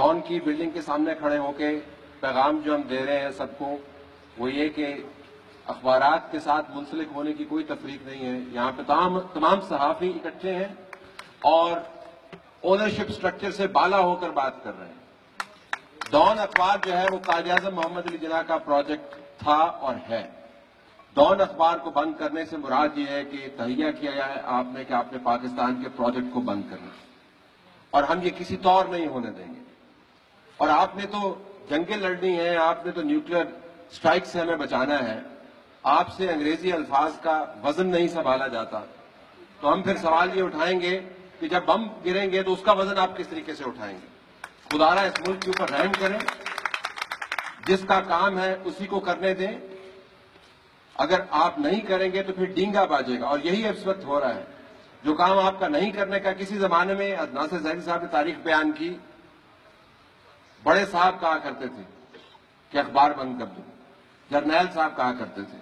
Don की building के सामने खड़े होकर पैगाम जो हम दे रहे हैं सबको, वो ये कि अखबारात के साथ मुंसलिक होने की कोई तफरीक नहीं है। यहाँ पे तमाम सहाफ़ी इकट्ठे हैं और ओनरशिप स्ट्रक्चर से बाला होकर बात कर रहे हैं। डॉन अखबार जो है वो कायद-ए-आज़म मोहम्मद अली जिन्ना का प्रोजेक्ट था और है। डॉन अखबार को बंद करने से मुराद ये है कि तहिया किया है आपने कि आपने पाकिस्तान के प्रोजेक्ट को बंद करना, और हम ये किसी तौर नहीं होने देंगे। और आपने तो जंगें लड़नी है, आपने तो न्यूक्लियर स्ट्राइक से हमें बचाना है। आपसे अंग्रेजी अल्फाज का वजन नहीं संभाला जाता, तो हम फिर सवाल ये उठाएंगे कि जब बम गिरेंगे तो उसका वजन आप किस तरीके से उठाएंगे। खुदारा इस मुल्क के ऊपर रहम करें, जिसका काम है उसी को करने दें। अगर आप नहीं करेंगे तो फिर डींगा बाजेगा, और यही इस वक्त हो रहा है। जो काम आपका नहीं करने का, किसी जमाने में नासिर ज़ैदी साहब ने तारीख बयान की, बड़े साहब कहा करते थे कि अखबार बंद कर दो, जर्नैल साहब कहा करते थे।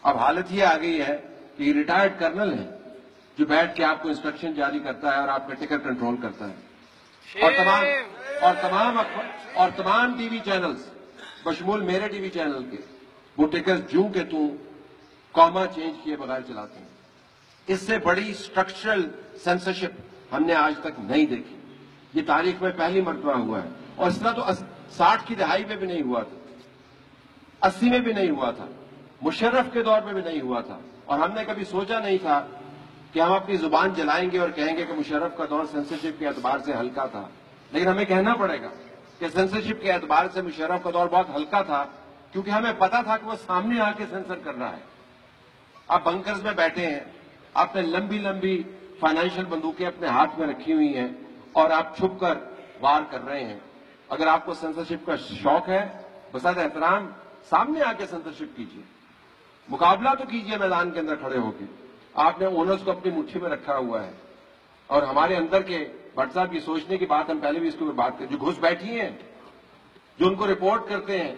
अब हालत ये आ गई है कि रिटायर्ड कर्नल है जो बैठ के आपको इंस्ट्रक्शन जारी करता है और आपका टिकट कंट्रोल करता है। और तमाम टीवी चैनल्स बशमूल मेरे टीवी चैनल के, वो टिकट जूं के तू कॉमा चेंज किए बगैर चलाते हैं। इससे बड़ी स्ट्रक्चरल सेंसरशिप हमने आज तक नहीं देखी। ये तारीख में पहली मर्तबा हुआ है, और इस तरह तो 60 की दहाई में भी नहीं हुआ था, 80 में भी नहीं हुआ था, मुशर्रफ के दौर में भी नहीं हुआ था। और हमने कभी सोचा नहीं था कि हम अपनी जुबान जलाएंगे और कहेंगे कि मुशर्रफ का दौर सेंसरशिप के एतबार से हल्का था। लेकिन हमें कहना पड़ेगा कि सेंसरशिप के एतबार से मुशर्रफ का दौर बहुत हल्का था, क्योंकि हमें पता था कि वो सामने आके सेंसर कर रहा है। आप बंकर्स में बैठे हैं, आपने लंबी लंबी फाइनेंशियल बंदूकें अपने हाथ में रखी हुई हैं और आप छुप कर वार कर रहे हैं। अगर आपको सेंसरशिप का शौक है, बसात एहतराम सामने आके सेंसरशिप कीजिए, मुकाबला तो कीजिए मैदान के अंदर खड़े होकर। आपने ओनर्स को अपनी मुट्ठी में रखा हुआ है, और हमारे अंदर के भट्ट साहब की सोचने की बात, हम पहले भी इसके ऊपर बात करें, जो घुस बैठी हैं, जो उनको रिपोर्ट करते हैं